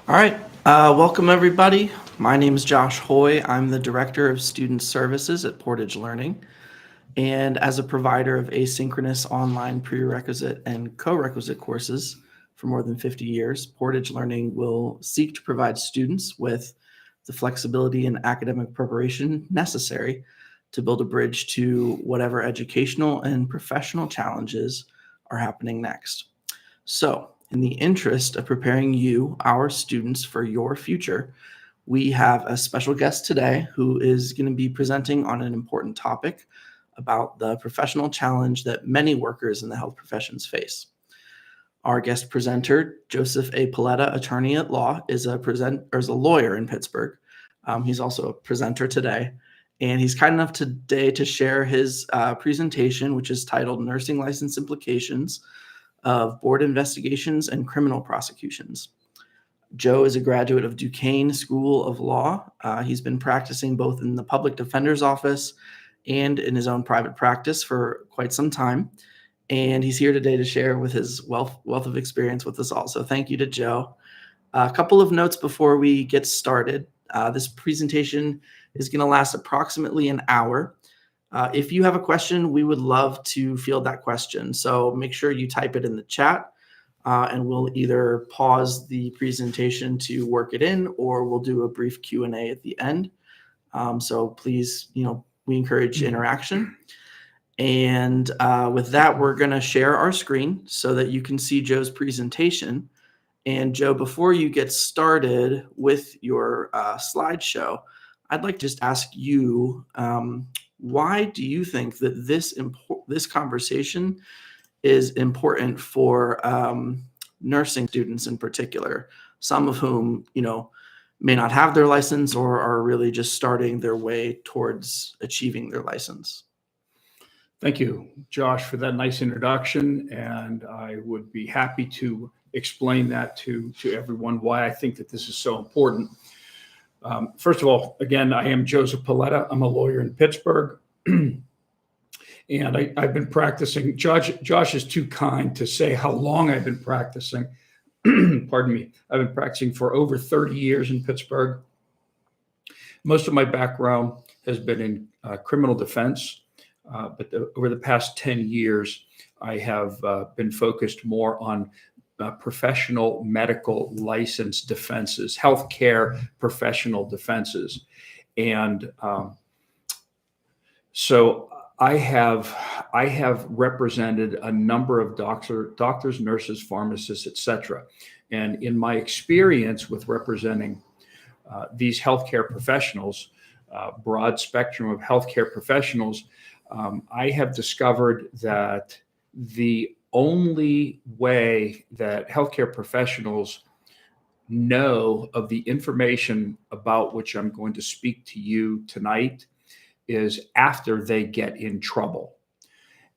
All right, welcome everybody. My name is Josh Hoy. I'm the Director of Student Services at Portage Learning. And as a provider of asynchronous online prerequisite and co-requisite courses for more than 50 years, Portage Learning will seek to provide students with the flexibility and academic preparation necessary to build a bridge to whatever educational and professional challenges are happening next. So, in the interest of preparing you, our students, for your future, we have a special guest today who is going to be presenting on an important topic about the professional challenge that many workers in the health professions face. Our guest presenter, Joseph A. Paletta, attorney at law, is a lawyer in Pittsburgh. He's also a presenter today, and he's kind enough today to share his presentation, which is titled "Nursing License Implications of Board Investigations and Criminal Prosecutions." Joe is a graduate of Duquesne School of Law. He's been practicing both in the public defender's office and in his own private practice for quite some time. And he's here today to share with his wealth of experience with us all. So thank you to Joe. A couple of notes before we get started. This presentation is going to last approximately an hour. If you have a question, we would love to field that question. So make sure you type it in the chat, and we'll either pause the presentation to work it in, or we'll do a brief Q&A at the end. So please, we encourage interaction. And with that, we're going to share our screen so that you can see Joe's presentation. And Joe, before you get started with your slideshow, I'd like to just ask you, why do you think that this conversation is important for nursing students in particular, some of whom, may not have their license or are really just starting their way towards achieving their license? Thank you, Josh, for that nice introduction. And I would be happy to explain that to everyone, why I think that this is so important. First of all, again, I am Joseph Paletta. I'm a lawyer in Pittsburgh. And I've been practicing. Josh is too kind to say how long I've been practicing. Pardon me. I've been practicing for over 30 years in Pittsburgh. Most of my background has been in criminal defense. But over the past 10 years, I have been focused more on professional medical license defenses, healthcare professional defenses. And so I have represented a number of doctors, nurses, pharmacists, et cetera. And in my experience with representing these healthcare professionals, broad spectrum of healthcare professionals, I have discovered that the only way that healthcare professionals know of the information about which I'm going to speak to you tonight is after they get in trouble.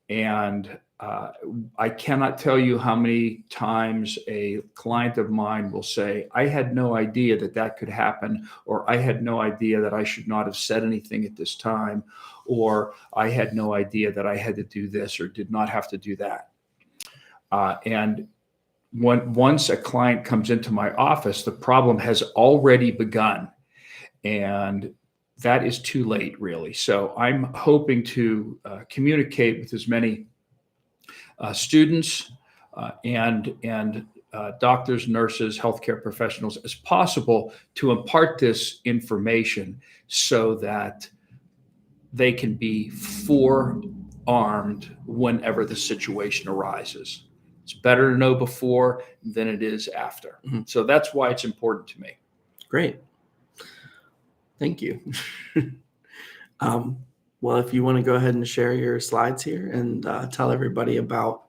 And I cannot tell you how many times a client of mine will say, I had no idea that could happen, or I had no idea that I should not have said anything at this time, or I had no idea that I had to do this or did not have to do that. And once a client comes into my office, the problem has already begun. And that is too late, really. So I'm hoping to communicate with as many students and doctors, nurses, healthcare professionals as possible to impart this information so that they can be forearmed whenever the situation arises. It's better to know before than it is after. Mm-hmm. So that's why it's important to me. Great. Thank you. Well, if you want to go ahead and share your slides here and tell everybody about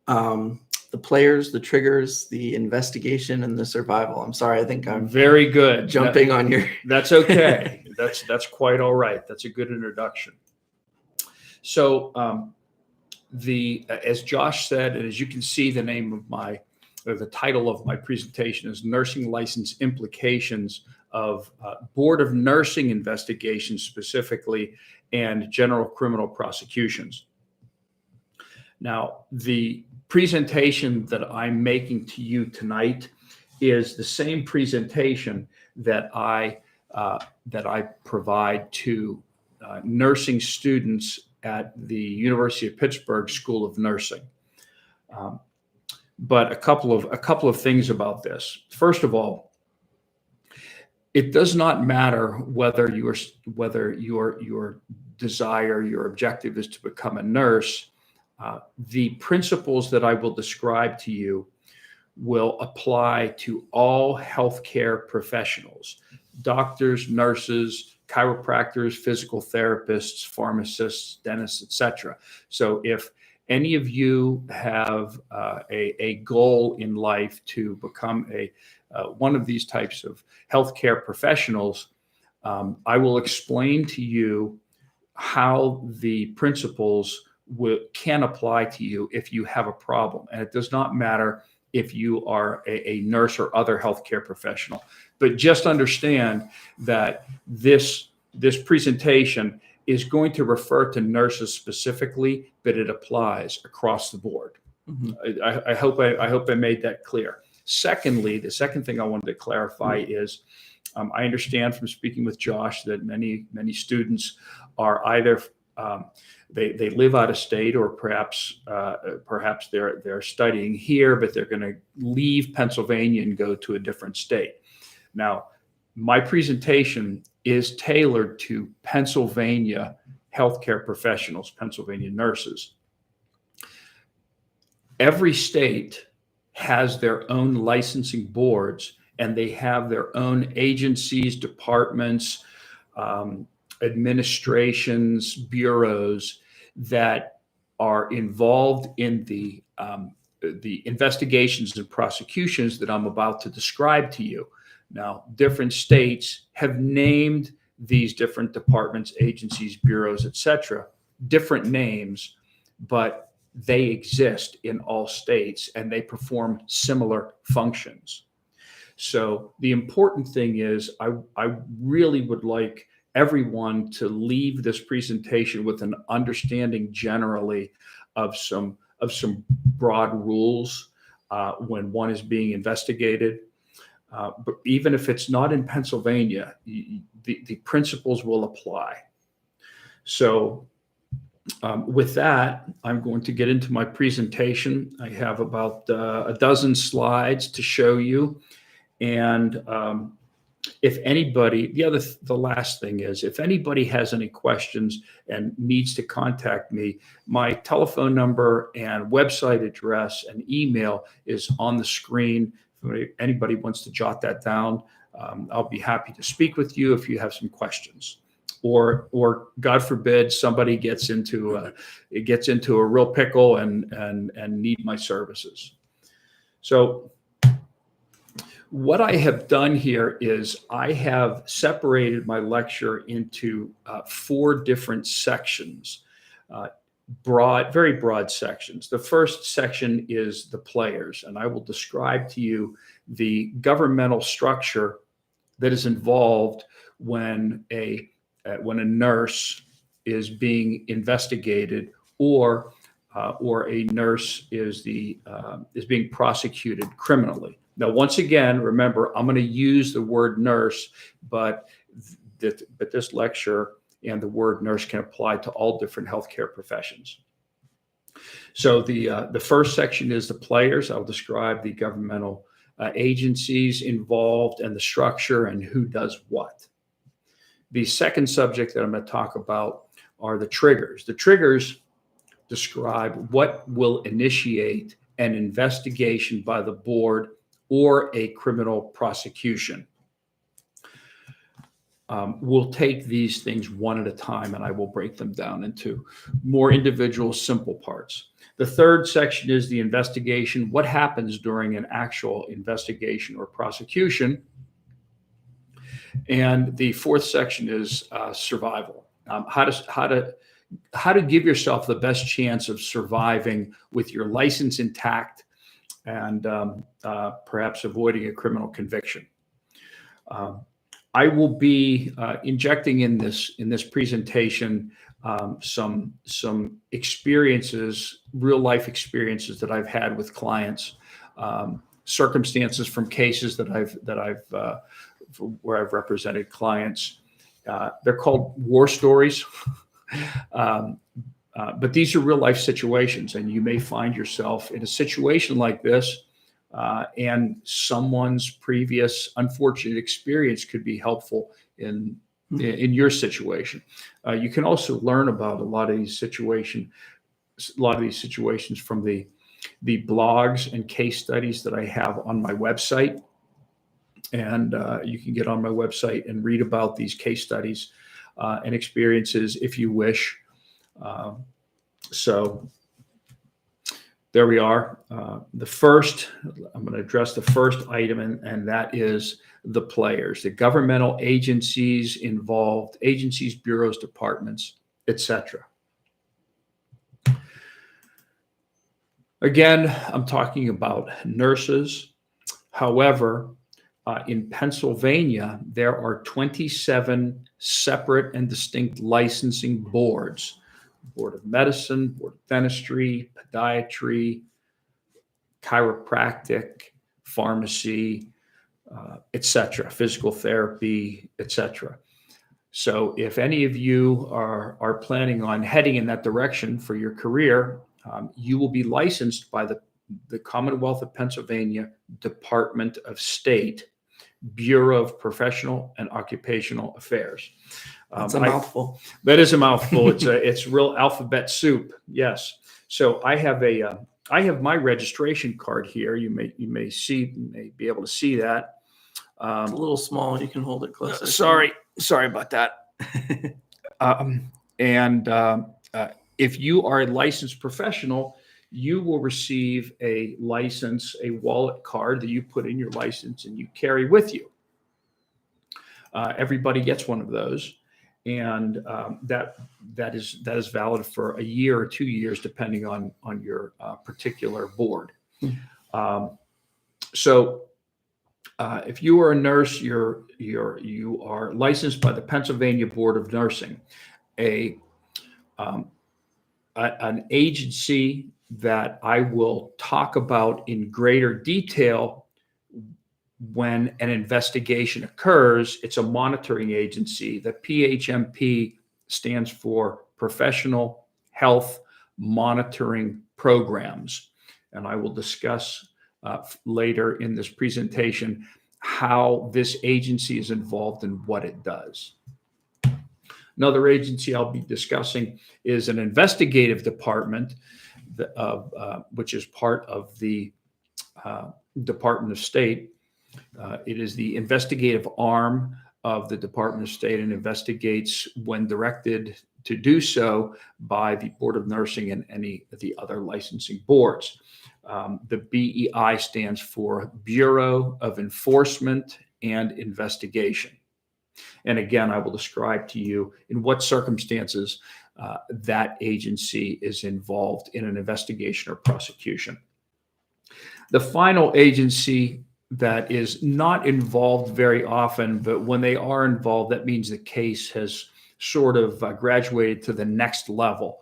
the players, the triggers, the investigation, and the survival. I'm sorry, I think I'm very good jumping on your. That's okay. That's quite all right. That's a good introduction. So as Josh said, and as you can see, the title of my presentation is Nursing License Implications of Board of Nursing Investigations specifically, and General Criminal Prosecutions. Now, the presentation that I'm making to you tonight is the same presentation that I provide to nursing students at the University of Pittsburgh School of Nursing. But a couple of things about this. First of all, it does not matter whether your desire, your objective is to become a nurse. The principles that I will describe to you will apply to all healthcare professionals: doctors, nurses, chiropractors, physical therapists, pharmacists, dentists, etc. So if any of you have a goal in life to become one of these types of healthcare professionals, I will explain to you how the principles can apply to you if you have a problem. And it does not matter if you are a nurse or other healthcare professional, but just understand that this presentation is going to refer to nurses specifically, but it applies across the board. Mhm. I hope I made that clear. Secondly, the second thing I wanted to clarify is I understand from speaking with Josh that many students are either they live out of state, or perhaps they're studying here, but they're going to leave Pennsylvania and go to a different state. Now, my presentation is tailored to Pennsylvania healthcare professionals, Pennsylvania nurses. Every state has their own licensing boards, and they have their own agencies, departments, administrations, bureaus that are involved in the investigations and prosecutions that I'm about to describe to you. Now, different states have named these different departments, agencies, bureaus, etc., different names, but they exist in all states and they perform similar functions. So the important thing is I really would like everyone to leave this presentation with an understanding generally of some broad rules when one is being investigated. But even if it's not in Pennsylvania, the principles will apply. So with that, I'm going to get into my presentation. I have about a dozen slides to show you. And if anybody, the last thing is, if anybody has any questions and needs to contact me, my telephone number and website address and email is on the screen. If anybody wants to jot that down, I'll be happy to speak with you if you have some questions. Or God forbid somebody gets into a real pickle and need my services. So what I have done here is I have separated my lecture into 4 different sections, very broad sections. The first section is the players, and I will describe to you the governmental structure that is involved when a nurse is being investigated, or a nurse is being prosecuted criminally. Now, once again, remember, I'm going to use the word nurse, but this lecture and the word nurse can apply to all different healthcare professions. So the first section is the players. I'll describe the governmental agencies involved and the structure and who does what. The second subject that I'm going to talk about are the triggers. The triggers describe what will initiate an investigation by the board or a criminal prosecution. We'll take these things one at a time, and I will break them down into more individual, simple parts. The third section is the investigation. What happens during an actual investigation or prosecution? And the fourth section is survival. How to give yourself the best chance of surviving with your license intact and perhaps avoiding a criminal conviction. I will be injecting in this presentation some experiences, real life experiences that I've had with clients, circumstances from cases that I've where I've represented clients. They're called war stories. But these are real life situations, and you may find yourself in a situation like this, and someone's previous unfortunate experience could be helpful in your situation. You can also learn about a lot of these situations from the blogs and case studies that I have on my website. And you can get on my website and read about these case studies and experiences if you wish. So there we are. I'm going to address the first item, and that is the players, the governmental agencies involved, agencies, bureaus, departments, etc. Again, I'm talking about nurses. However, in Pennsylvania, there are 27 separate and distinct licensing boards: Board of Medicine, Board of Dentistry, Podiatry, Chiropractic, Pharmacy, etc., physical therapy, etc. So if any of you are planning on heading in that direction for your career, you will be licensed by the Commonwealth of Pennsylvania Department of State, Bureau of Professional and Occupational Affairs. That's a mouthful. That is a mouthful. It's real alphabet soup. Yes. So I have my registration card here. You may be able to see that. It's a little small. You can hold it closer. Sorry about that. If you are a licensed professional, you will receive a wallet card that you put in your license and you carry with you. Everybody gets one of those, and that is valid for a year or 2 years, depending on your particular board. So if you are a nurse, you are licensed by the Pennsylvania Board of Nursing, an agency that I will talk about in greater detail when an investigation occurs. It's a monitoring agency. The PHMP stands for Professional Health Monitoring Programs. And I will discuss later in this presentation how this agency is involved and what it does. Another agency I'll be discussing is an investigative department, which is part of the Department of State. It is the investigative arm of the Department of State and investigates when directed to do so by the Board of Nursing and any of the other licensing boards. The BEI stands for Bureau of Enforcement and Investigation. And again, I will describe to you in what circumstances that agency is involved in an investigation or prosecution. The final agency that is not involved very often, but when they are involved, that means the case has sort of graduated to the next level.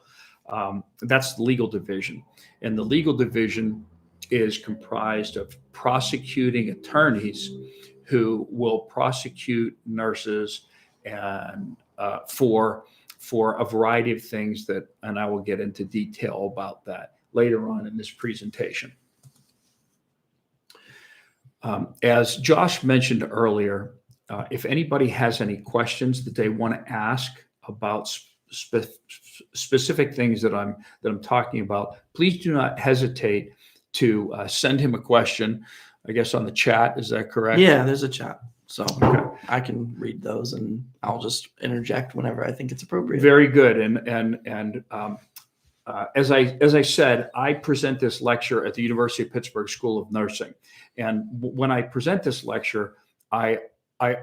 That's the legal division. And the legal division is comprised of prosecuting attorneys who will prosecute nurses and for a variety of things and I will get into detail about that later on in this presentation. As Josh mentioned earlier, if anybody has any questions that they want to ask about specific things that I'm talking about, please do not hesitate to send him a question. I guess on the chat, is that correct? Yeah, there's a chat. So okay. I can read those and I'll just interject whenever I think it's appropriate. Very good. And as I said, I present this lecture at the University of Pittsburgh School of Nursing. And when I present this lecture, I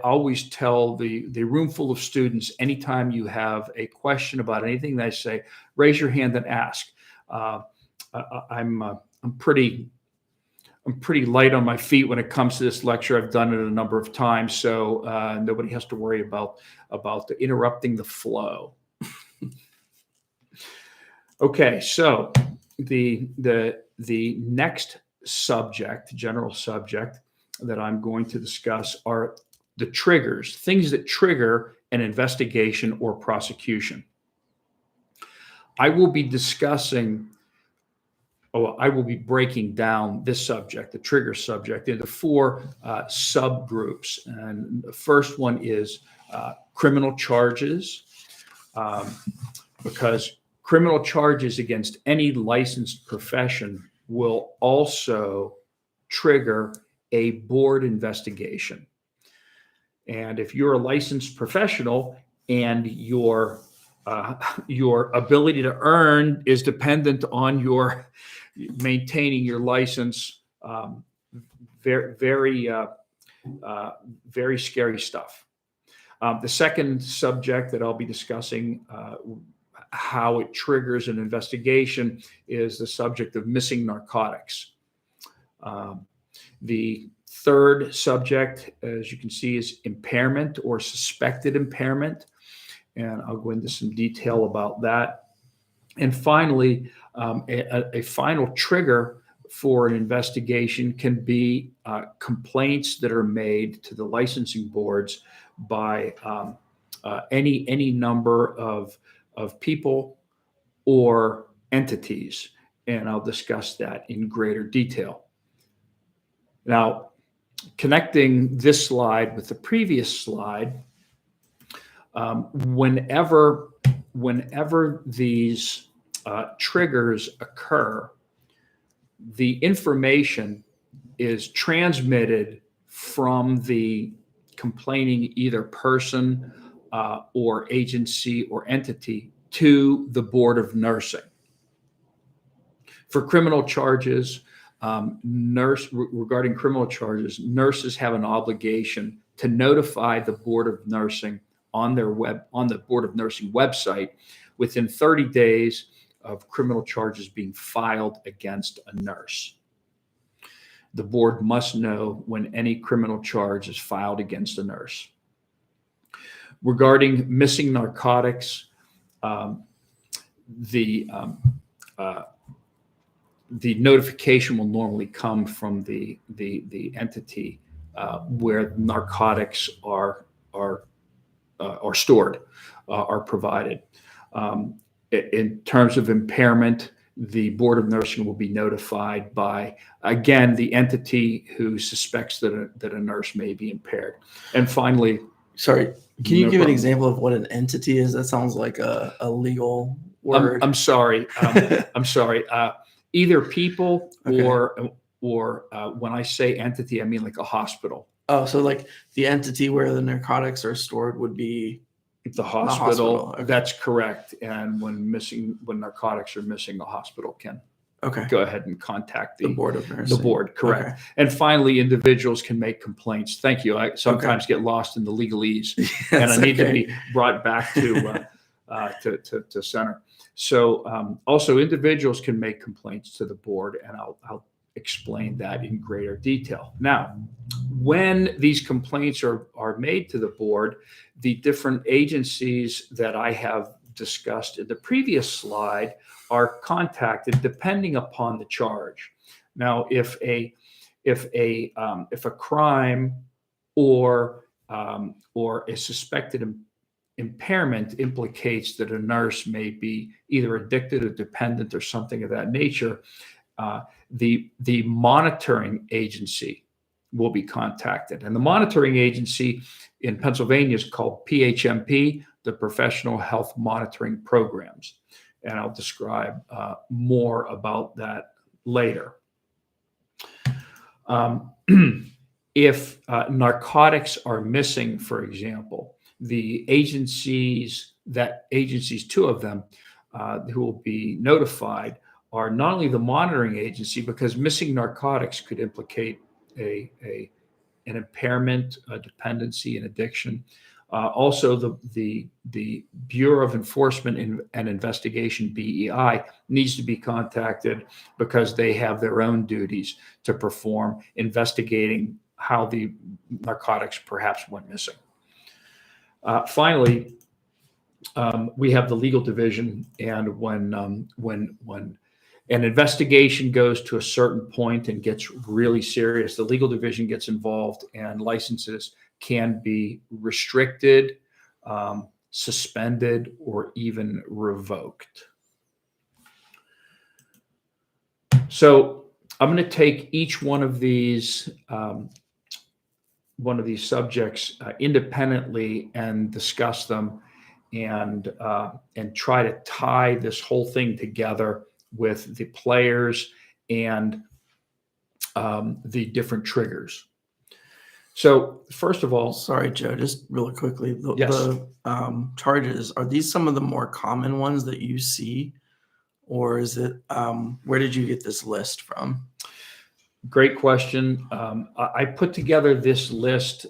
always tell the room full of students, anytime you have a question about anything that I say, raise your hand and ask. I'm pretty light on my feet when it comes to this lecture. I've done it a number of times, so nobody has to worry about interrupting the flow. Okay, so the next general subject that I'm going to discuss are the triggers, things that trigger an investigation or prosecution. I will be breaking down this subject, the trigger subject, into four subgroups. And the first one is criminal charges, because criminal charges against any licensed profession will also trigger a board investigation. And if you're a licensed professional and your ability to earn is dependent on your maintaining your license, very, very scary stuff. The second subject that I'll be discussing, how it triggers an investigation, is the subject of missing narcotics. The third subject, as you can see, is impairment or suspected impairment. And I'll go into some detail about that. And finally, a final trigger for an investigation can be complaints that are made to the licensing boards by any number of people or entities. And I'll discuss that in greater detail. Now, connecting this slide with the previous slide, whenever these triggers occur, the information is transmitted from the complaining either person or agency or entity to the Board of Nursing. For criminal charges, regarding criminal charges, nurses have an obligation to notify the Board of Nursing on the Board of Nursing website within 30 days of criminal charges being filed against a nurse. The board must know when any criminal charge is filed against a nurse. Regarding missing narcotics, the notification will normally come from the entity where narcotics are stored, are provided. In terms of impairment, the Board of Nursing will be notified by, again, the entity who suspects that a nurse may be impaired. And finally, sorry, can you give an example of what an entity is? That sounds like a legal word. I'm sorry. I'm sorry. Either people or when I say entity, I mean like a hospital. Oh, so like the entity where the narcotics are stored would be the hospital. Okay. That's correct. And when narcotics are missing, the hospital can go ahead and contact the Board of Nursing. The board, correct. And finally, individuals can make complaints. Thank you. I sometimes get lost in the legalese, and I need to be brought back to center. So also individuals can make complaints to the board, and I'll explain that in greater detail. Now, when these complaints are made to the board, the different agencies that I have discussed in the previous slide are contacted depending upon the charge. Now, if a crime or a suspected impairment implicates that a nurse may be either addicted or dependent or something of that nature, the monitoring agency will be contacted. And the monitoring agency in Pennsylvania is called PHMP, the Professional Health Monitoring Programs. And I'll describe more about that later. If narcotics are missing, for example, the agencies, two of them, who will be notified are not only the monitoring agency, because missing narcotics could implicate an impairment, a dependency, an addiction. Also, the Bureau of Enforcement and Investigation, BEI, needs to be contacted because they have their own duties to perform, investigating how the narcotics perhaps went missing. Finally, we have the legal division, and when An investigation goes to a certain point and gets really serious, the legal division gets involved, and licenses can be restricted, suspended, or even revoked. So I'm going to take each one of these subjects independently and discuss them, and try to tie this whole thing together with the players and the different triggers. So first of all, Sorry, Joe, just really quickly, yes. the charges, are these some of the more common ones that you see, or is it, where did you get this list from? Great question. I put together this list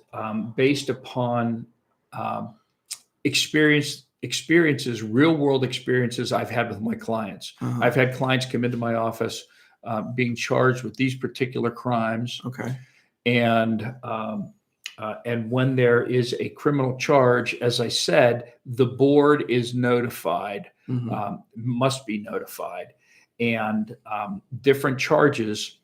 based upon experiences, real world experiences I've had with my clients. I've had clients come into my office being charged with these particular crimes. Okay. And when there is a criminal charge, as I said, the board is notified, must be notified, and different charges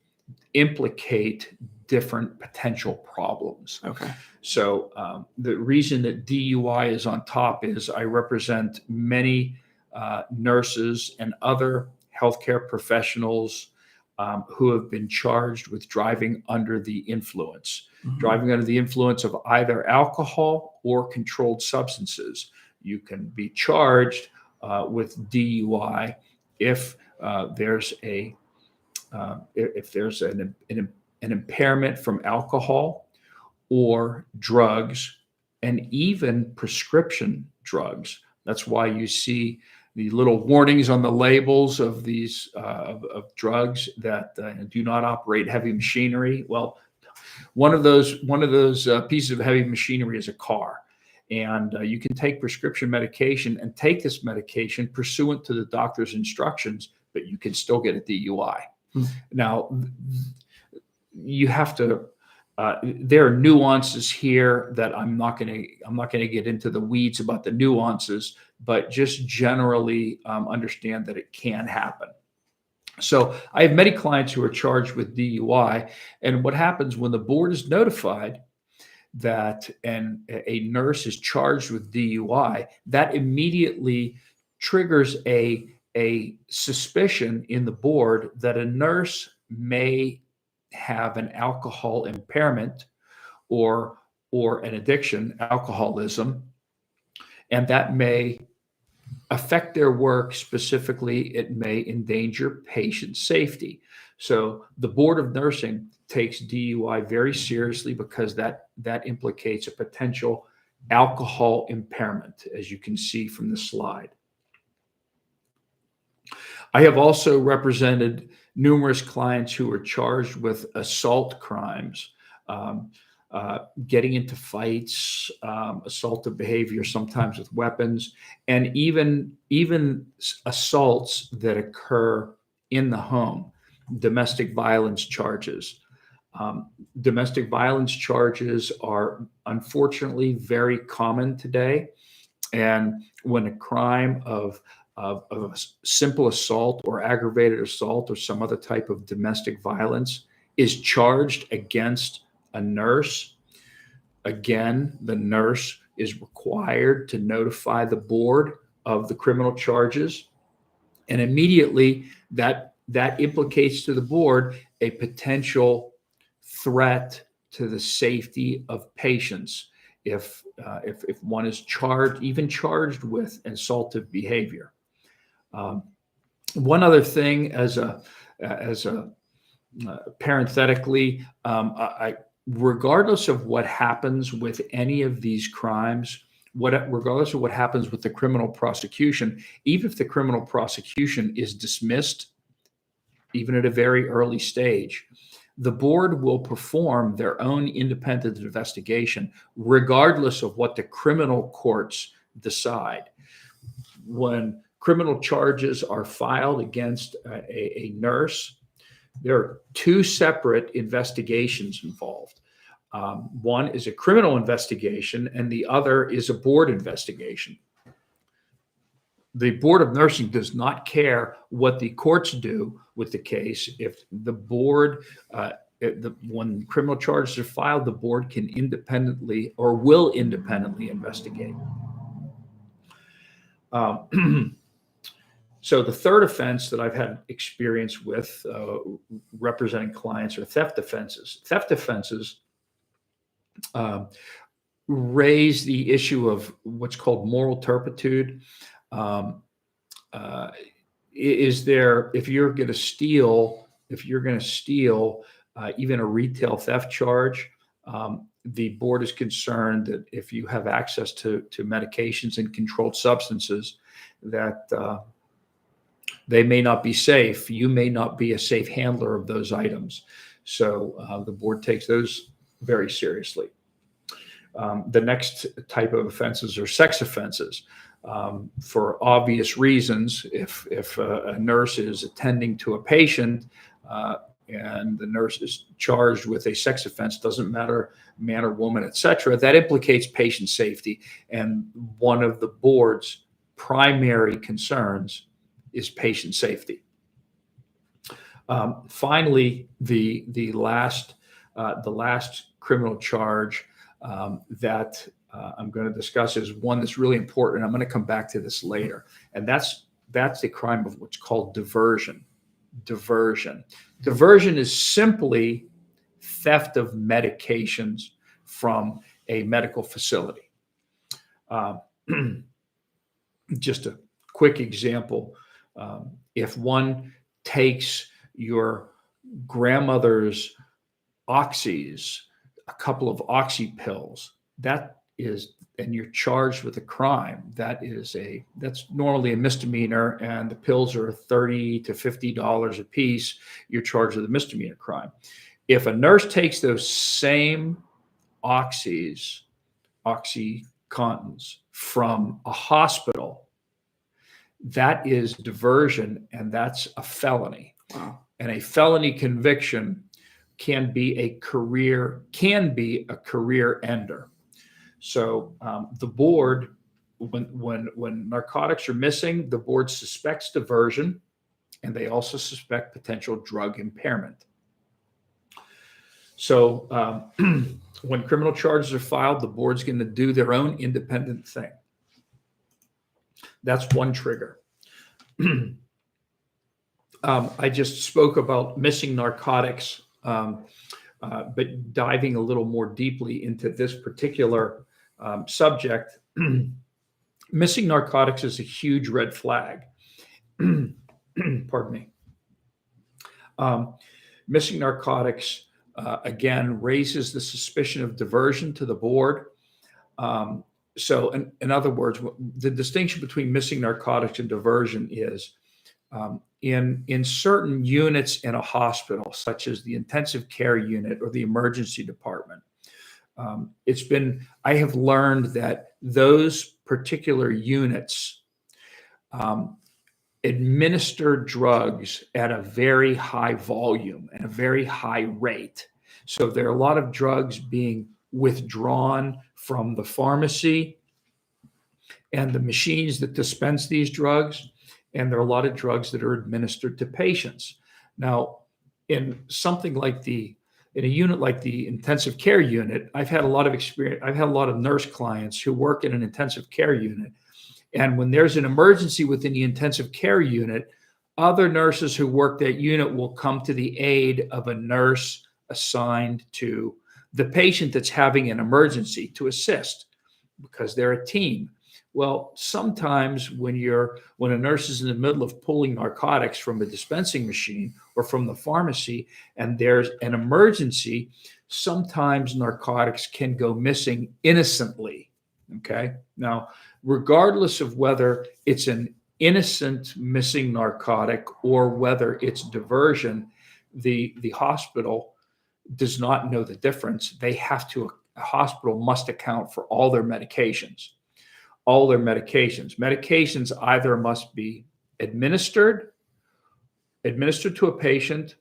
implicate different potential problems. Okay. So the reason that DUI is on top is I represent many nurses and other healthcare professionals who have been charged with driving under the influence, driving under the influence of either alcohol or controlled substances. You can be charged with DUI if there's an impairment from alcohol or drugs, and even prescription drugs. That's why you see the little warnings on the labels of these of drugs that do not operate heavy machinery. Well, one of those pieces of heavy machinery is a car, and you can take prescription medication and take this medication pursuant to the doctor's instructions, but you can still get a DUI. Now, you have to. There are nuances here that I'm not going to get into the weeds about the nuances, but just generally understand that it can happen. So I have many clients who are charged with DUI, and what happens when the board is notified that a nurse is charged with DUI, that immediately triggers a suspicion in the board that a nurse may have an alcohol impairment or an addiction, alcoholism, and that may affect their work. Specifically, it may endanger patient safety. So the Board of Nursing takes DUI very seriously because that implicates a potential alcohol impairment, as you can see from the slide. I have also represented numerous clients who were charged with assault crimes, getting into fights, assaultive behavior, sometimes with weapons, and even assaults that occur in the home, domestic violence charges. Domestic violence charges are unfortunately very common today. And when a crime of a simple assault or aggravated assault or some other type of domestic violence is charged against a nurse, again, the nurse is required to notify the board of the criminal charges. And immediately that implicates to the board a potential threat to the safety of patients if one is charged with assaultive behavior. One other thing, parenthetically, regardless of what happens with any of these crimes, regardless of what happens with the criminal prosecution, even if the criminal prosecution is dismissed, even at a very early stage, the board will perform their own independent investigation, regardless of what the criminal courts decide. When criminal charges are filed against a nurse, there are two separate investigations involved. One is a criminal investigation, and the other is a board investigation. the Board of Nursing does not care what the courts do with the case. If the board, when criminal charges are filed, the board can independently or will independently investigate. So the third offense that I've had experience with representing clients are theft offenses. Theft offenses raise the issue of what's called moral turpitude. Is there, if you're going to steal, even a retail theft charge, the board is concerned that if you have access to medications and controlled substances, that they may not be safe. You may not be a safe handler of those items. So the board takes those very seriously. The next type of offenses are sex offenses. For obvious reasons, if a nurse is attending to a patient and the nurse is charged with a sex offense, doesn't matter man or woman, etc., that implicates patient safety. And one of the board's primary concerns is patient safety. Finally, the last criminal charge that I'm going to discuss is one that's really important. I'm going to come back to this later, and that's the crime of what's called diversion. Diversion is simply theft of medications from a medical facility. Just a quick example. If one takes your grandmother's oxys, a couple of oxy pills, and you're charged with a crime, that's normally a misdemeanor, and the pills are $30 to $50 a piece. You're charged with a misdemeanor crime. If a nurse takes those same oxycontins from a hospital, that is diversion, and that's a felony. Wow. And a felony conviction can be a career ender. So the board, when narcotics are missing, the board suspects diversion, and they also suspect potential drug impairment. So when criminal charges are filed, the board's going to do their own independent thing. That's one trigger. I just spoke about missing narcotics, but diving a little more deeply into this particular subject, missing narcotics is a huge red flag. Pardon me. Missing narcotics, again, raises the suspicion of diversion to the board. So in other words, the distinction between missing narcotics and diversion is in certain units in a hospital, such as the intensive care unit or the emergency department. I have learned that those particular units administer drugs at a very high volume and a very high rate. So there are a lot of drugs being withdrawn from the pharmacy and the machines that dispense these drugs, and there are a lot of drugs that are administered to patients. Now, in a unit like the intensive care unit, I've had a lot of experience. I've had a lot of nurse clients who work in an intensive care unit. And when there's an emergency within the intensive care unit, other nurses who work that unit will come to the aid of a nurse assigned to the patient that's having an emergency to assist, because they're a team. Well, sometimes when a nurse is in the middle of pulling narcotics from a dispensing machine or from the pharmacy, and there's an emergency, sometimes narcotics can go missing innocently. Okay. Now, regardless of whether it's an innocent missing narcotic or whether it's diversion, the hospital does not know the difference. A hospital must account for all their medications. Medications either must be administered to a patient,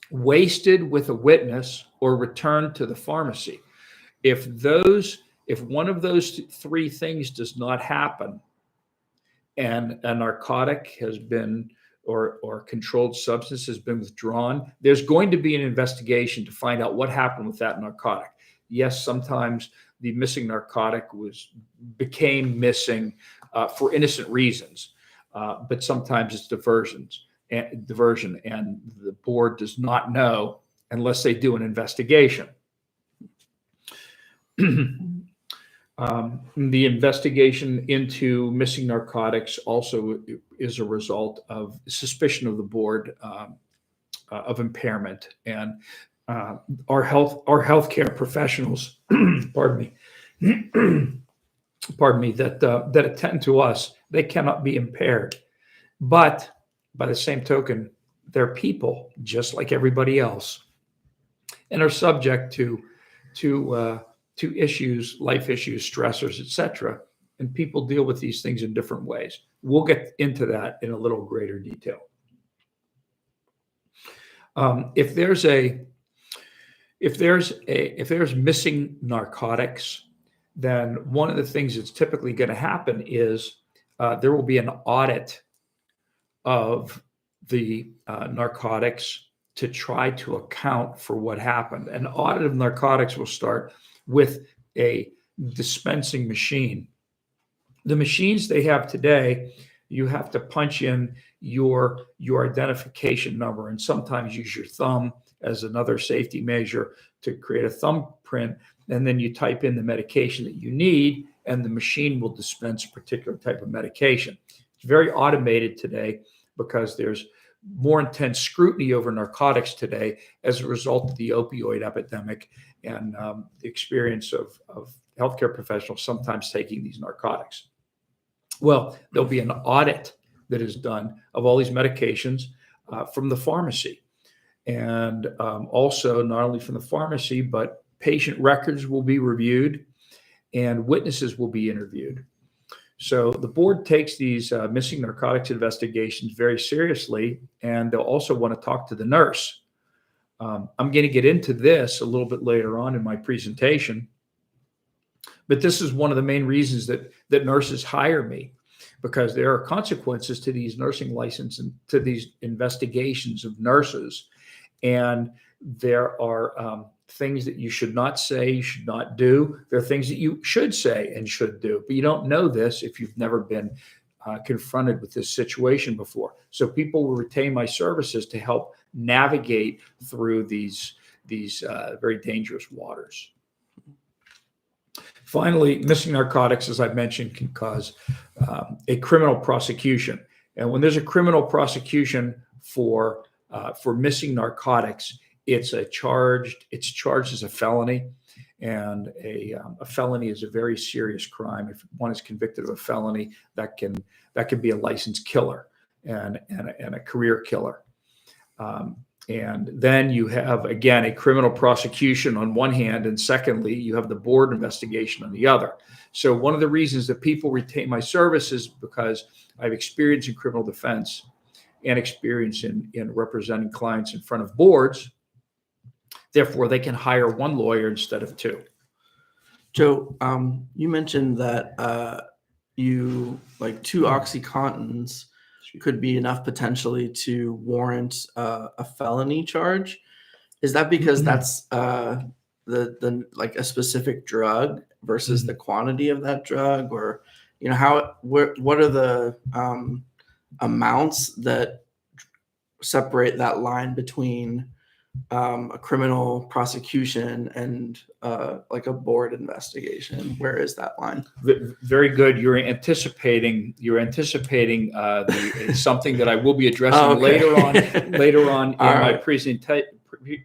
wasted with a witness, or returned to the pharmacy. If one of those three things does not happen, and a narcotic has been or controlled substance has been withdrawn, there's going to be an investigation to find out what happened with that narcotic. Yes, sometimes the missing narcotic became missing for innocent reasons, but sometimes it's diversion, and the board does not know unless they do an investigation. The investigation into missing narcotics also is a result of suspicion of the board of impairment, and our healthcare professionals, pardon me, that attend to us, they cannot be impaired. But by the same token, they're people just like everybody else, and are subject to issues, life issues, stressors, etc. And people deal with these things in different ways. We'll get into that in a little greater detail. If there's missing narcotics, then one of the things that's typically going to happen is there will be an audit of the narcotics to try to account for what happened. An audit of narcotics will start with a dispensing machine. The machines they have today, you have to punch in your identification number and sometimes use your thumb as another safety measure to create a thumbprint. And then you type in the medication that you need, and the machine will dispense a particular type of medication. It's very automated today because there's more intense scrutiny over narcotics today as a result of the opioid epidemic and the experience of healthcare professionals sometimes taking these narcotics. Well, there'll be an audit that is done of all these medications from the pharmacy. And also not only from the pharmacy, but patient records will be reviewed and witnesses will be interviewed. So the board takes these missing narcotics investigations very seriously, and they'll also want to talk to the nurse. I'm going to get into this a little bit later on in my presentation, but this is one of the main reasons that nurses hire me, because there are consequences to these nursing licenses and to these investigations of nurses. And there are things that you should not say, you should not do. There are things that you should say and should do, but you don't know this if you've never been confronted with this situation before. So people will retain my services to help navigate through these very dangerous waters. Finally, missing narcotics, as I mentioned, can cause a criminal prosecution. And when there's a criminal prosecution for missing narcotics, it's charged as a felony, and a felony is a very serious crime. If one is convicted of a felony, that can be a licensed killer and a career killer. And then you have, again, a criminal prosecution on one hand, and secondly, you have the board investigation on the other. So one of the reasons that people retain my services is because I have experience in criminal defense and experience in representing clients in front of boards. Therefore, they can hire one lawyer instead of two. Joe, you mentioned that two OxyContins could be enough potentially to warrant a felony charge. Is that because that's the like a specific drug versus the quantity of that drug, or what are the amounts that separate that line between a criminal prosecution and like a board investigation? Where is that line? Very good. You're anticipating something that I will be addressing later on in my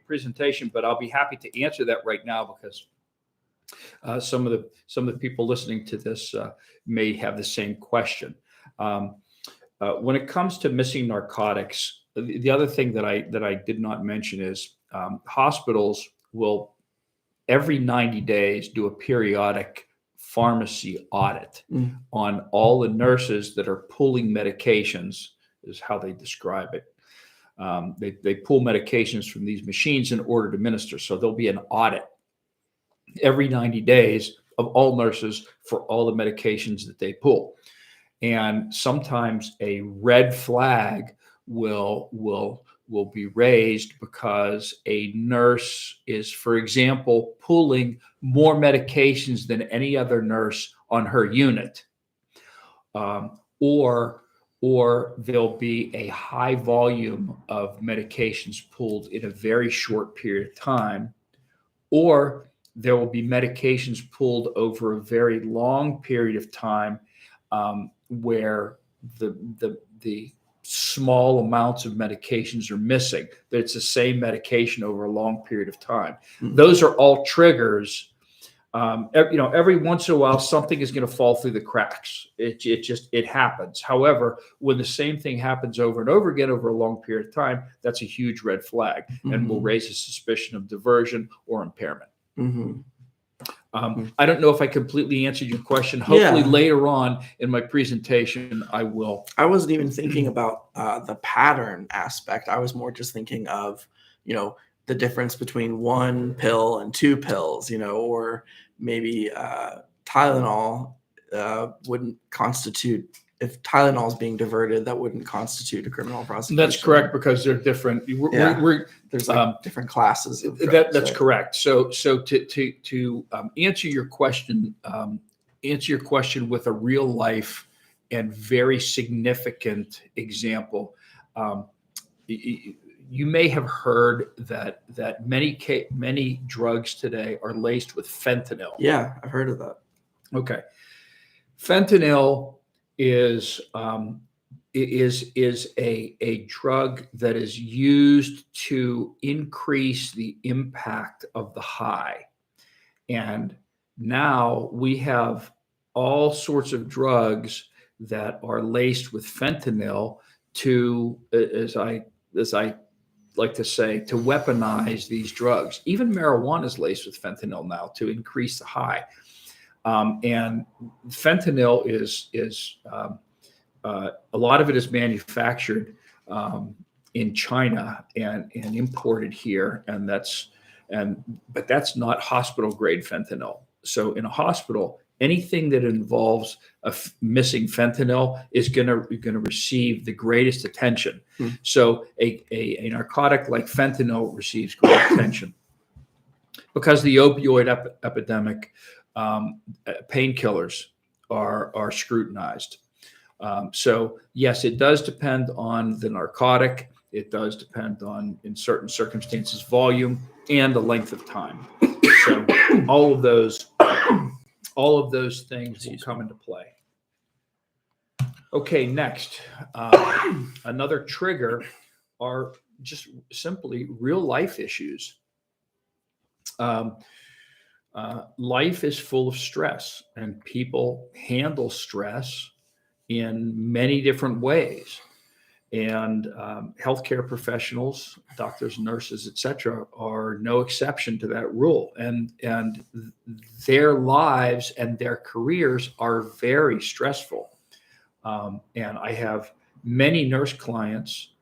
presentation. But I'll be happy to answer that right now, because some of the people listening to this may have the same question. When it comes to missing narcotics, the other thing that I did not mention is hospitals will every 90 days do a periodic pharmacy audit on all the nurses that are pulling medications, is how they describe it. They pull medications from these machines in order to administer. So there'll be an audit every 90 days of all nurses for all the medications that they pull. And sometimes a red flag will be raised because a nurse is, for example, pulling more medications than any other nurse on her unit, or there'll be a high volume of medications pulled in a very short period of time, or there will be medications pulled over a very long period of time, where the small amounts of medications are missing, but it's the same medication over a long period of time. Mhm. Those are all triggers. Every once in a while, something is going to fall through the cracks. It happens. However, when the same thing happens over and over again over a long period of time, that's a huge red flag and will raise a suspicion of diversion or impairment. Mhm. I don't know if I completely answered your question. Hopefully Yeah. later on in my presentation, I will. I wasn't even thinking about the pattern aspect. I was more just thinking of, the difference between one pill and two pills, or maybe Tylenol wouldn't constitute, if Tylenol is being diverted, that wouldn't constitute a criminal prosecution. That's correct, because they're different. There's different classes of drugs, That's right? correct. So to answer your question, with a real life and very significant example. You may have heard that many drugs today are laced with fentanyl. Yeah, I've heard of that. Okay, fentanyl is a drug that is used to increase the impact of the high. And now we have all sorts of drugs that are laced with fentanyl to, as I like to say, to weaponize these drugs. Even marijuana is laced with fentanyl now to increase the high. And fentanyl is a lot of it is manufactured in China and imported here, but that's not hospital grade fentanyl. So in a hospital, anything that involves missing fentanyl is going to receive the greatest attention. So a narcotic like fentanyl receives great attention because the opioid epidemic, painkillers are scrutinized. So yes, it does depend on the narcotic. It does depend on, in certain circumstances, volume and the length of time. So all of those things will come into play. Okay, next, another trigger are just simply real life issues. Life is full of stress, and people handle stress in many different ways. And healthcare professionals, doctors, nurses, etc., are no exception to that rule. And their lives and their careers are very stressful. And I have many nurse clients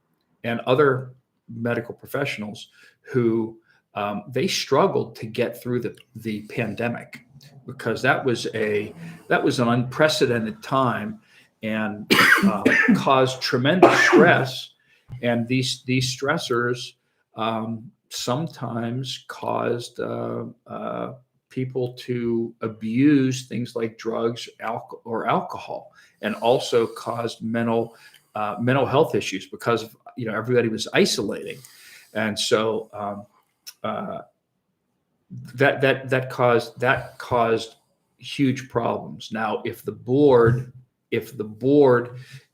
and other medical professionals who they struggled to get through the pandemic, because that was an unprecedented time and caused tremendous stress. And these stressors sometimes caused people to abuse things like drugs or alcohol, and also caused mental health issues because everybody was isolating, and so that caused huge problems. Now, if the board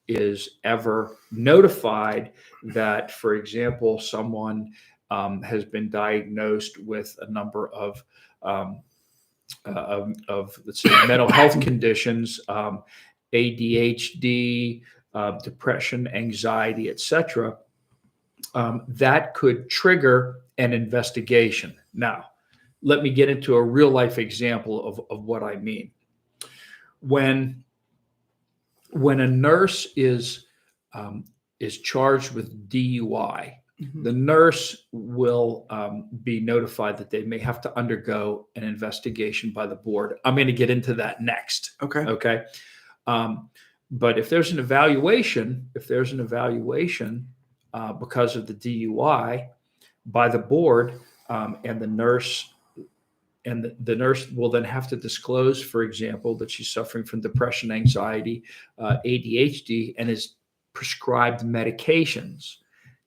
is ever notified that, for example, someone has been diagnosed with a number of let's say mental health conditions, ADHD, depression, anxiety, etc., that could trigger an investigation. Now, let me get into a real life example of what I mean. When a nurse is charged with DUI, the nurse will be notified that they may have to undergo an investigation by the board. I'm going to get into that next. Okay. Okay. But if there's an evaluation, because of the DUI by the board, and the nurse the nurse will then have to disclose, for example, that she's suffering from depression, anxiety, ADHD, and is prescribed medications.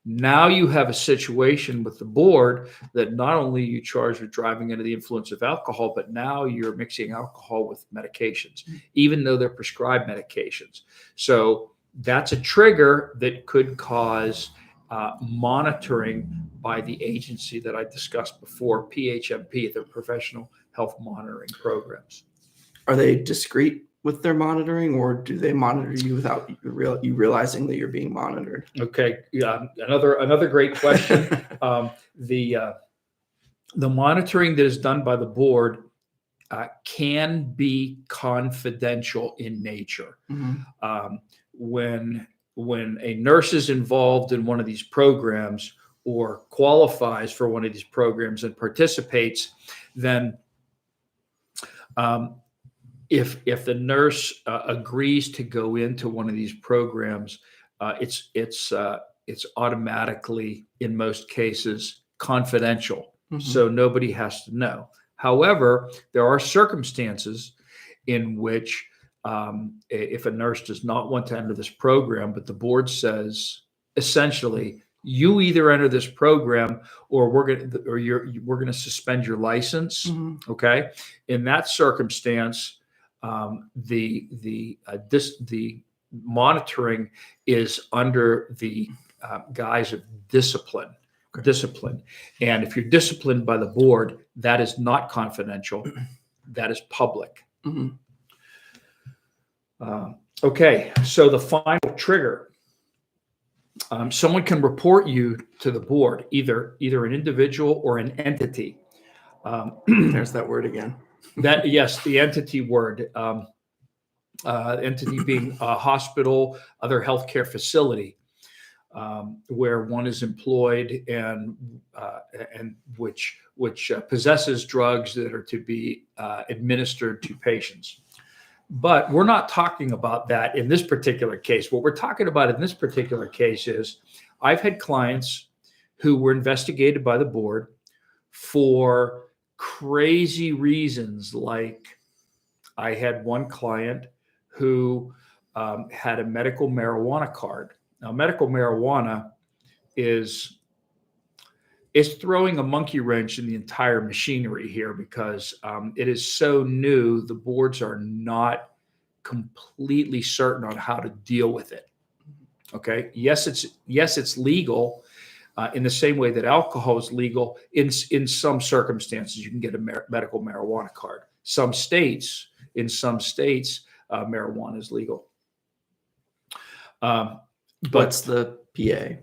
Now you have a situation with the board that not only you charged with driving under the influence of alcohol, but now you're mixing alcohol with medications, even though they're prescribed medications. So that's a trigger that could cause monitoring by the agency that I discussed before, PHMP, the Professional Health Monitoring Programs. Are they discreet with their monitoring, or do they monitor you without you realizing that you're being monitored? Okay, yeah, another great question. The monitoring that is done by the board can be confidential in nature. Mm-hmm. When a nurse is involved in one of these programs or qualifies for one of these programs and participates, then if the nurse agrees to go into one of these programs, it's automatically, in most cases, confidential. Mm-hmm. So nobody has to know. However, there are circumstances in which if a nurse does not want to enter this program, but the board says, essentially, you either enter this program or we're going to suspend your license. Mm-hmm. Okay. In that circumstance, the monitoring is under the guise of discipline. Okay. Discipline. And if you're disciplined by the board, that is not confidential. That is public. Mm-hmm. Okay, so the final trigger. Someone can report you to the board, either an individual or an entity. There's that word again. Yes, the entity word. Entity being a hospital, other healthcare facility, where one is employed and which possesses drugs that are to be administered to patients. But we're not talking about that in this particular case. What we're talking about in this particular case is I've had clients who were investigated by the board for crazy reasons. Like I had one client who had a medical marijuana card. Now, medical marijuana is throwing a monkey wrench in the entire machinery here because it is so new. The boards are not completely certain on how to deal with it. Okay. Yes, it's legal in the same way that alcohol is legal. In some circumstances, you can get a medical marijuana card. In some states, marijuana is legal. What's the PA?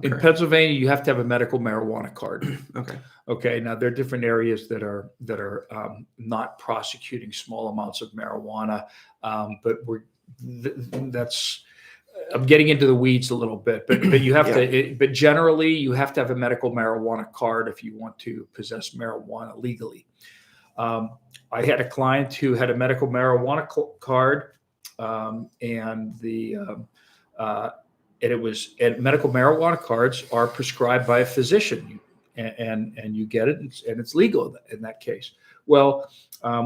In Pennsylvania, you have to have a medical marijuana card. Okay. Okay. Now there are different areas that are not prosecuting small amounts of marijuana, but I'm getting into the weeds a little bit. But you have to. But generally, you have to have a medical marijuana card if you want to possess marijuana legally. I had a client who had a medical marijuana card, and medical marijuana cards are prescribed by a physician, and you get it, and it's legal in that case. Well,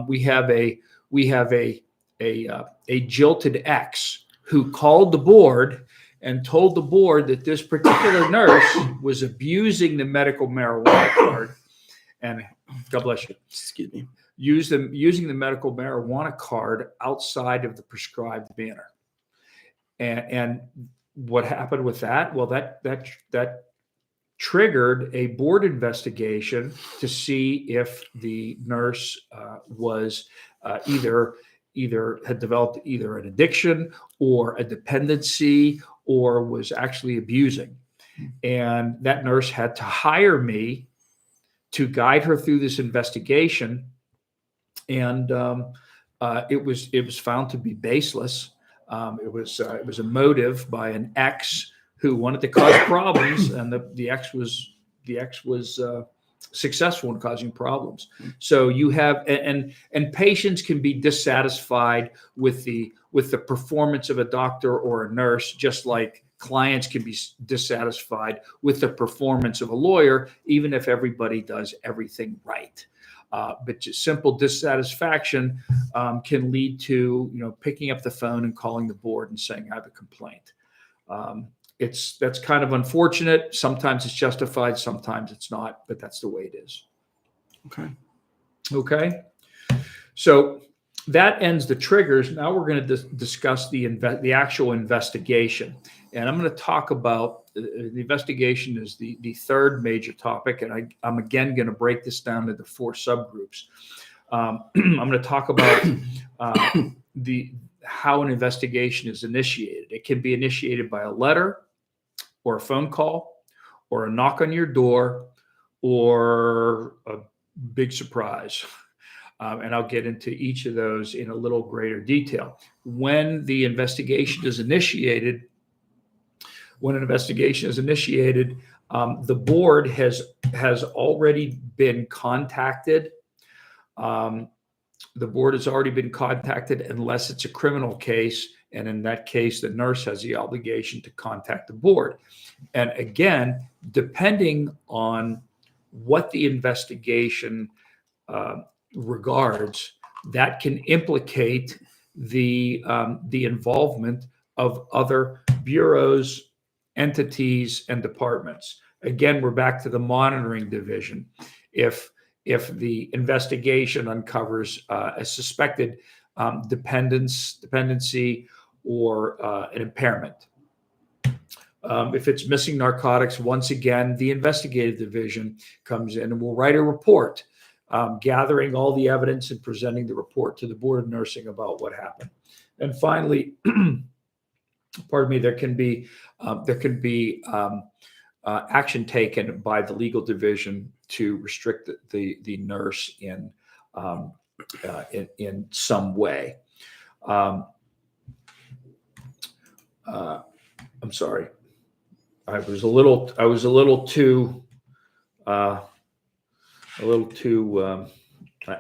we have a jilted ex who called the board and told the board that this particular nurse was abusing the medical marijuana card, and God bless you, excuse me, using the medical marijuana card outside of the prescribed manner, and what happened with that? Well, that triggered a board investigation to see if the nurse was either had developed either an addiction or a dependency or was actually abusing. And that nurse had to hire me to guide her through this investigation. And it was found to be baseless. It was a motive by an ex who wanted to cause problems, and the ex was successful in causing problems. So you have and patients can be dissatisfied with the with the performance of a doctor or a nurse, just like clients can be dissatisfied with the performance of a lawyer, even if everybody does everything right. But just simple dissatisfaction can lead to, picking up the phone and calling the board and saying, I have a complaint. That's kind of unfortunate. Sometimes it's justified, sometimes it's not, but that's the way it is. Okay. So that ends the triggers. Now we're going to discuss the actual investigation. And I'm going to talk about the investigation is the third major topic. And I'm again going to break this down into 4 subgroups. I'm going to talk about how an investigation is initiated. It can be initiated by a letter or a phone call or a knock on your door or a big surprise. And I'll get into each of those in a little greater detail. When the investigation is initiated, the board has already been contacted. The board has already been contacted unless it's a criminal case. And in that case, the nurse has the obligation to contact the board. And again, depending on what the investigation regards, that can implicate the involvement of other bureaus, entities, and departments. Again, we're back to the monitoring division. If the investigation uncovers a suspected dependency or an impairment. If it's missing narcotics, once again, the investigative division comes in and will write a report, gathering all the evidence and presenting the report to the Board of Nursing about what happened. And finally, pardon me, there can be action taken by the legal division to restrict the nurse in some way. I'm sorry. I was a little too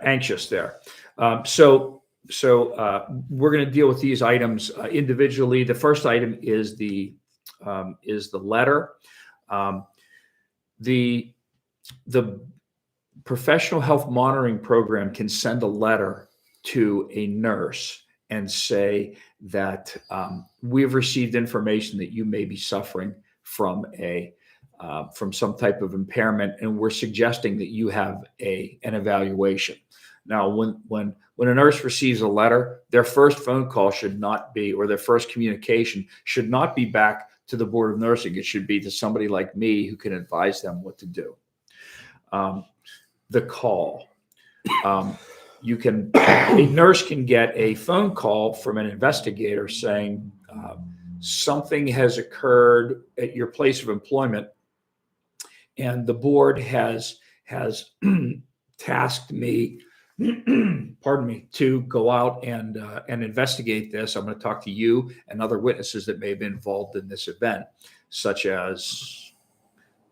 anxious there. So we're going to deal with these items individually. The first item is the letter. The professional health monitoring program can send a letter to a nurse and say that we've received information that you may be suffering from some type of impairment, and we're suggesting that you have an evaluation. Now, when a nurse receives a letter, their first phone call should not be, or their first communication should not be back to the Board of Nursing. It should be to somebody like me who can advise them what to do. The call. A nurse can get a phone call from an investigator saying something has occurred at your place of employment, and the board has tasked me, pardon me, to go out and investigate this. I'm going to talk to you and other witnesses that may have been involved in this event, such as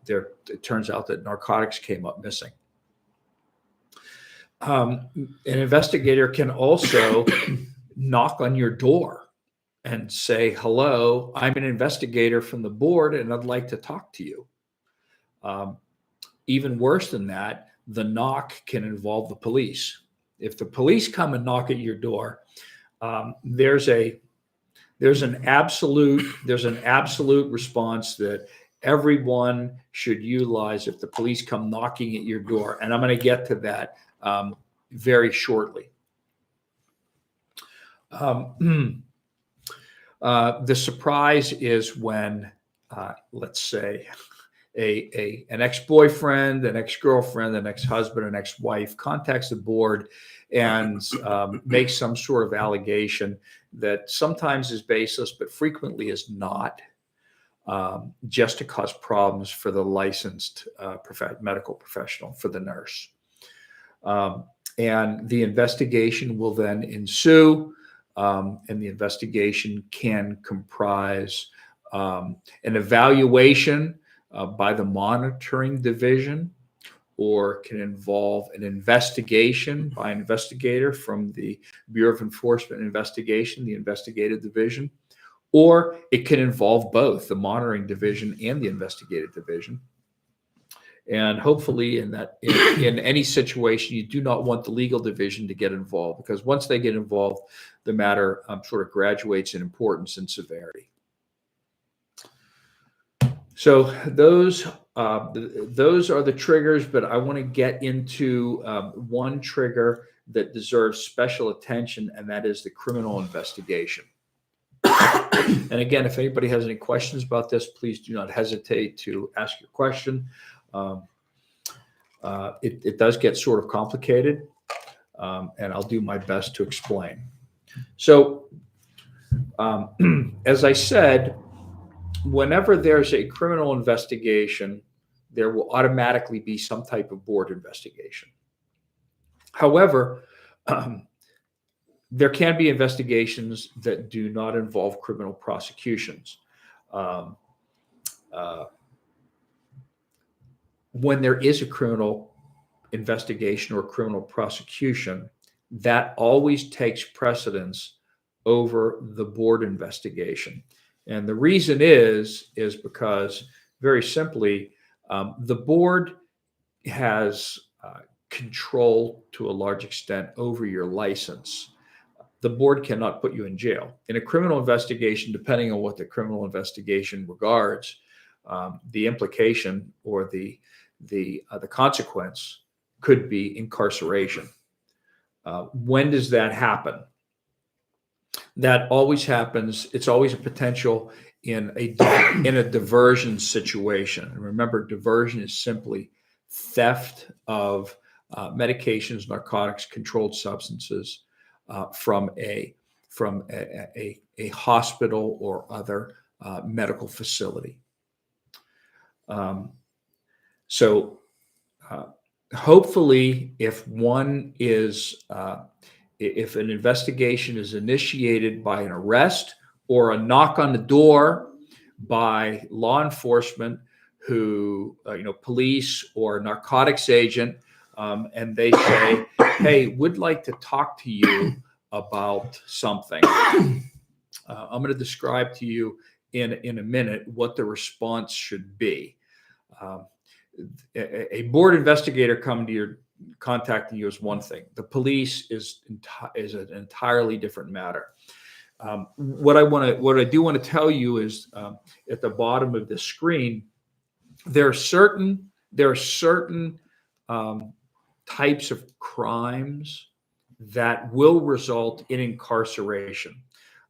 it turns out that narcotics came up missing. An investigator can also knock on your door and say, hello, I'm an investigator from the board and I'd like to talk to you. Even worse than that, the knock can involve the police. If the police come and knock at your door, there's an absolute response that everyone should utilize if the police come knocking at your door. And I'm going to get to that very shortly. The surprise is when, let's say, an ex-boyfriend, an ex-girlfriend, an ex-husband, an ex-wife contacts the board and makes some sort of allegation that sometimes is baseless, but frequently is not, just to cause problems for the licensed medical professional, for the nurse. And the investigation will then ensue, and the investigation can comprise an evaluation by the monitoring division or can involve an investigation by an investigator from the Bureau of Enforcement Investigation, the investigative division, or it can involve both the monitoring division and the investigative division. And hopefully in any situation, you do not want the legal division to get involved, because once they get involved, the matter sort of graduates in importance and severity. So those are the triggers, but I want to get into one trigger that deserves special attention, and that is the criminal investigation. And again, if anybody has any questions about this, please do not hesitate to ask your question. It does get sort of complicated, and I'll do my best to explain. So, as I said, whenever there's a criminal investigation, there will automatically be some type of board investigation. However, there can be investigations that do not involve criminal prosecutions. When there is a criminal investigation or criminal prosecution, that always takes precedence over the board investigation. And the reason is because, very simply, the board has control to a large extent over your license. The board cannot put you in jail. In a criminal investigation, depending on what the criminal investigation regards, the implication or the consequence could be incarceration. When does that happen? That always happens. It's always a potential in a diversion situation. And remember, diversion is simply theft of medications, narcotics, controlled substances from a hospital or other medical facility. So hopefully, if an investigation is initiated by an arrest or a knock on the door by law enforcement, who, police or narcotics agent, and they say, "Hey, we'd like to talk to you about something." I'm going to describe to you in a minute what the response should be. A board investigator contacting you is one thing. The police is an entirely different matter. What I do want to tell you is, at the bottom of the screen, there are certain types of crimes that will result in incarceration,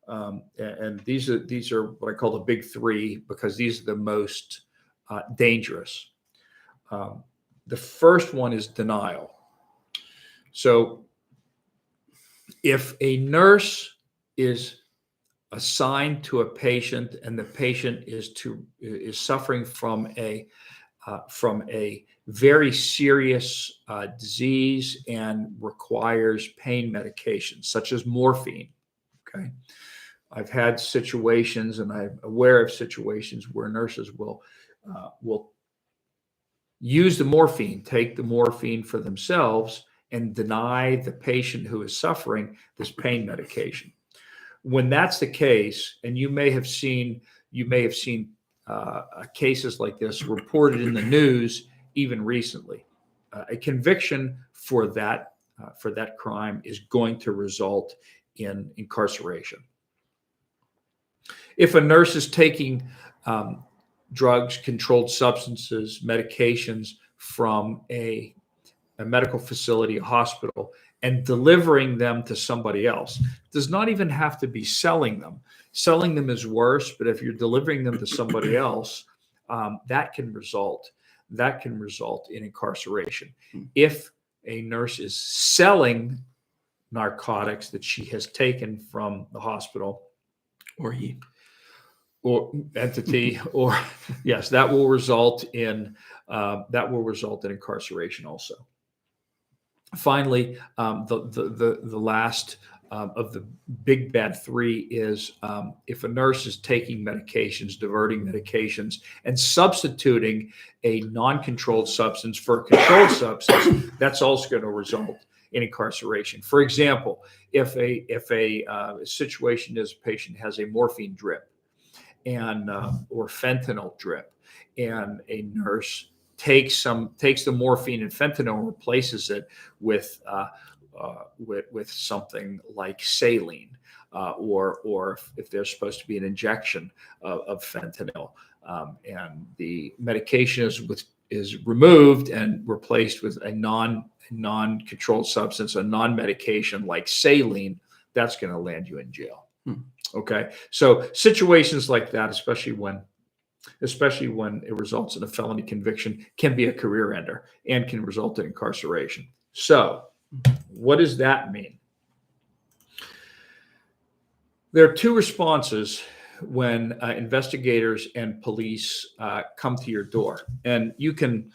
and these are what I call the big three, because these are the most dangerous. The first one is denial. So if a nurse is assigned to a patient and the patient is suffering from a very serious disease and requires pain medication, such as morphine. Okay, I've had situations, and I'm aware of situations where nurses will use the morphine, take the morphine for themselves, and deny the patient who is suffering this pain medication. When that's the case, and you may have seen cases like this reported in the news even recently, a conviction for that crime is going to result in incarceration. If a nurse is taking drugs, controlled substances, medications from a medical facility, a hospital, and delivering them to somebody else, does not even have to be selling them. Selling them is worse, but if you're delivering them to somebody else, that can result in incarceration. If a nurse is selling narcotics that she has taken from the hospital, or entity, or yes, that will result in incarceration also. Finally, the last of the big bad three is if a nurse is taking medications, diverting medications, and substituting a non-controlled substance for a controlled substance, that's also going to result in incarceration. For example, if a situation is a patient has a morphine drip and or fentanyl drip, and a nurse takes the morphine and fentanyl and replaces it with something like saline, or if there's supposed to be an injection of fentanyl, and the medication is removed and replaced with a non-controlled substance, a non-medication like saline, that's going to land you in jail. Okay, so situations like that, especially when it results in a felony conviction, can be a career ender and can result in incarceration. So what does that mean? There are two responses when investigators and police come to your door, and you can.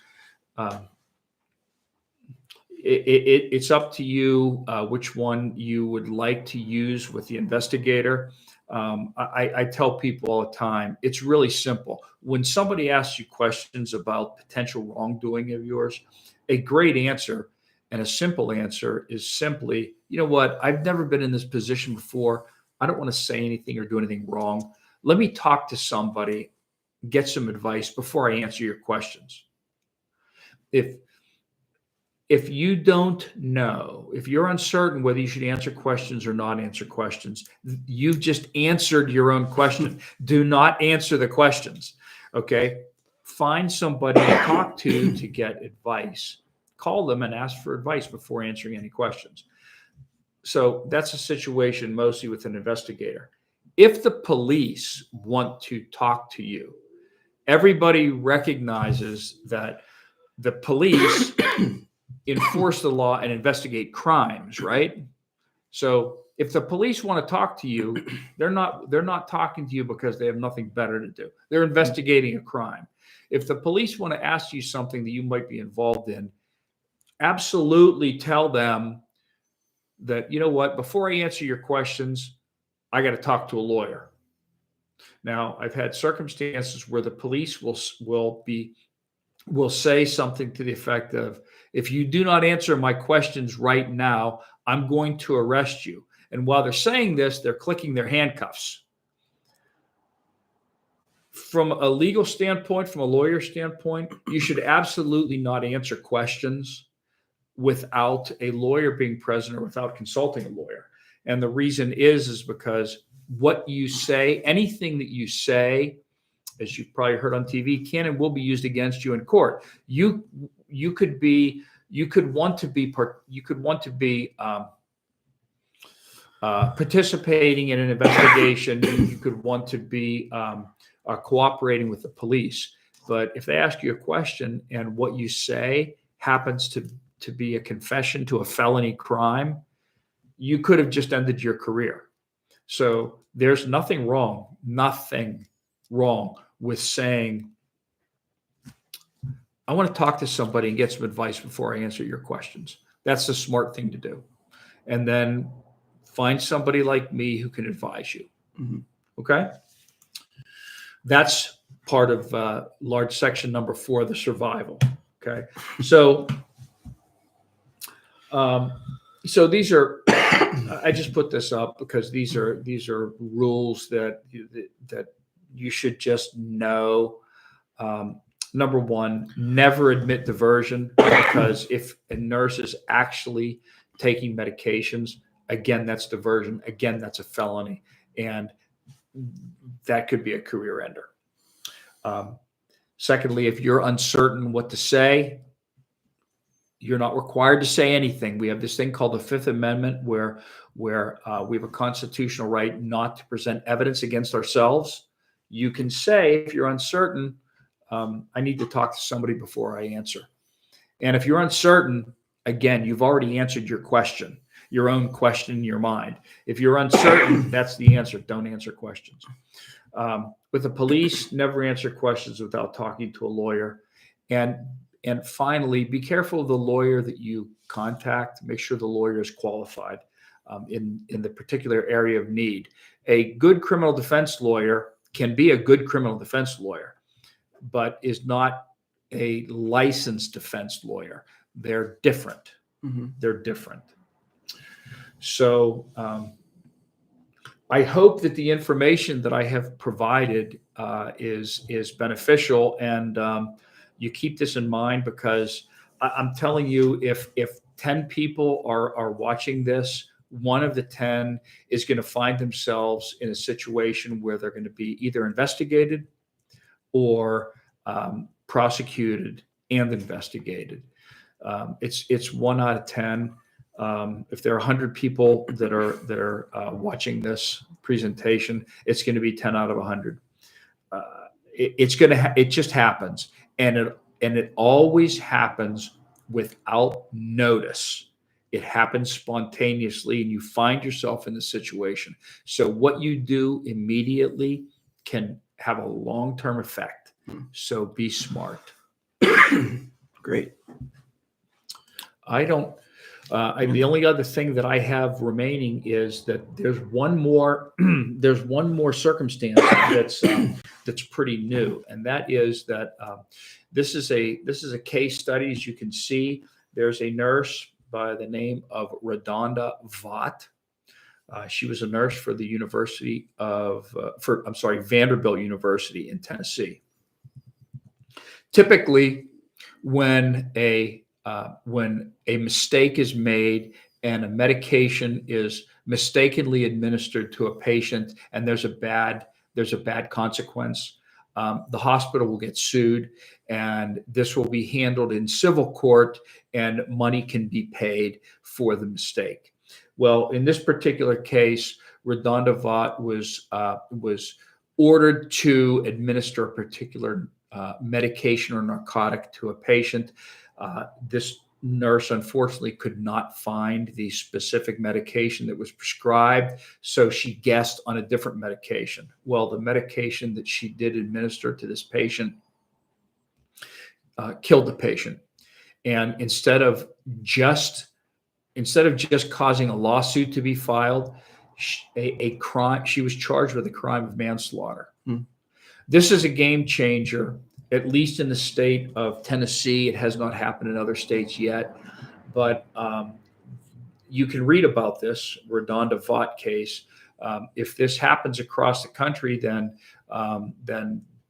It's up to you which one you would like to use with the investigator. I tell people all the time, it's really simple. When somebody asks you questions about potential wrongdoing of yours, a great answer and a simple answer is simply, you know what, I've never been in this position before. I don't want to say anything or do anything wrong. Let me talk to somebody, get some advice before I answer your questions. If you don't know, if you're uncertain whether you should answer questions or not answer questions, you've just answered your own question. Do not answer the questions, okay? Find somebody to talk to get advice. Call them and ask for advice before answering any questions. So that's a situation mostly with an investigator. If the police want to talk to you, everybody recognizes that the police enforce the law and investigate crimes, right? So if the police want to talk to you, they're not talking to you because they have nothing better to do. They're investigating a crime. If the police want to ask you something that you might be involved in, absolutely tell them that, you know what, before I answer your questions, I got to talk to a lawyer. Now, I've had circumstances where the police will say something to the effect of, if you do not answer my questions right now, I'm going to arrest you. And while they're saying this, they're clicking their handcuffs. From a legal standpoint, from a lawyer standpoint, you should absolutely not answer questions without a lawyer being present or without consulting a lawyer. And the reason is because what you say, anything that you say, as you've probably heard on TV, can and will be used against you in court. You could want to be participating in an investigation. You could want to be cooperating with the police. But if they ask you a question and what you say happens to be a confession to a felony crime, you could have just ended your career. So there's nothing wrong with saying, I want to talk to somebody and get some advice before I answer your questions. That's the smart thing to do. And then find somebody like me who can advise you. Mm-hmm. Okay? That's part of large section number 4, the survival. Okay? So these are, I just put this up because these are rules that you should just know. Number 1, never admit diversion, because if a nurse is actually taking medications, again, that's diversion. Again, that's a felony, and that could be a career ender. Secondly, if you're uncertain what to say, you're not required to say anything. We have this thing called the Fifth Amendment where we have a constitutional right not to present evidence against ourselves. You can say, if you're uncertain, I need to talk to somebody before I answer. And if you're uncertain, again, you've already answered your question, your own question in your mind. If you're uncertain, that's the answer. Don't answer questions. With the police, never answer questions without talking to a lawyer. And finally, be careful of the lawyer that you contact. Make sure the lawyer is qualified. in the particular area of need. A good criminal defense lawyer can be a good criminal defense lawyer, but is not a licensed defense lawyer. They're different. Mm-hmm. They're different. So I hope that the information that I have provided is beneficial, and you keep this in mind, because I'm telling you, if 10 people are watching this, one of the 10 is going to find themselves in a situation where they're going to be either investigated or prosecuted and investigated. It's 1 out of 10. If there are 100 people that are watching this presentation, it's going to be 10 out of 100. It just happens, and it always happens without notice. It happens spontaneously, and you find yourself in the situation. So what you do immediately can have a long-term effect. So be smart. Great. The only other thing that I have remaining is that there's one more circumstance that's pretty new, and that is that this is a case study. As you can see, there's a nurse by the name of Redonda Vaught. She was a nurse for the Vanderbilt University in Tennessee. Typically, when a mistake is made and a medication is mistakenly administered to a patient, and there's a bad consequence, the hospital will get sued, and this will be handled in civil court, and money can be paid for the mistake. Well, in this particular case, Redonda Vaught was ordered to administer a particular medication or narcotic to a patient. This nurse, unfortunately, could not find the specific medication that was prescribed, so she guessed on a different medication. Well, the medication that she did administer to this patient killed the patient. And instead of just causing a lawsuit to be filed, she was charged with a crime of manslaughter. This is a game changer, at least in the state of Tennessee. It has not happened in other states yet, but you can read about this Redonda Vaught case. If this happens across the country, then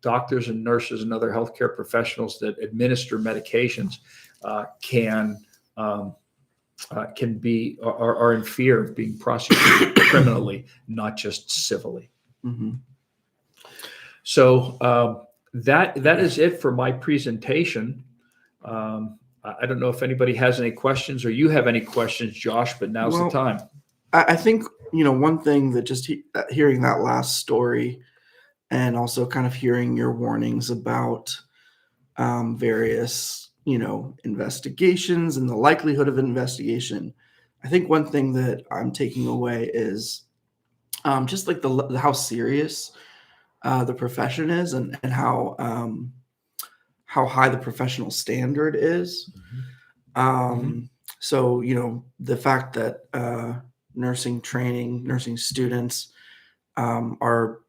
doctors and nurses and other healthcare professionals that administer medications are in fear of being prosecuted criminally, not just civilly. Mm-hmm. So that is it for my presentation. I don't know if anybody has any questions, or you have any questions, Josh, but now's the time. I think, one thing that just hearing that last story, and also kind of hearing your warnings about various, investigations and the likelihood of investigation. I think one thing that I'm taking away is just like how serious the profession is, and how high the professional standard is. So, the fact that nursing students are,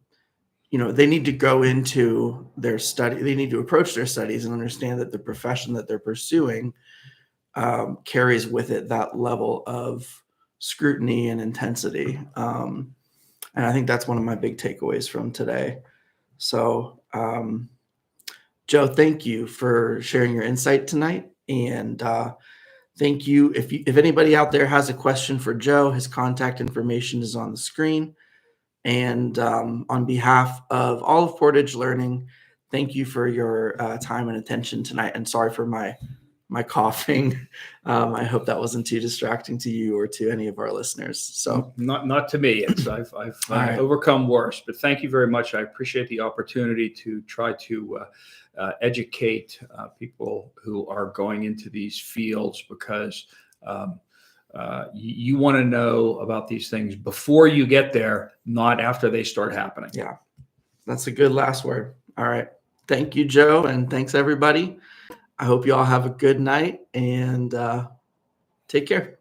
they need to go into their study. They need to approach their studies and understand that the profession that they're pursuing carries with it that level of scrutiny and intensity. And I think that's one of my big takeaways from today. So, Joe, thank you for sharing your insight tonight. And thank you. If anybody out there has a question for Joe, his contact information is on the screen. And on behalf of all of Portage Learning, thank you for your time and attention tonight. And sorry for my coughing. I hope that wasn't too distracting to you or to any of our listeners. So not to me. I've right. overcome worse. But thank you very much. I appreciate the opportunity to try to educate people who are going into these fields, because you want to know about these things before you get there, not after they start happening. Yeah, that's a good last word. All right. Thank you, Joe. And thanks, everybody. I hope you all have a good night, and take care.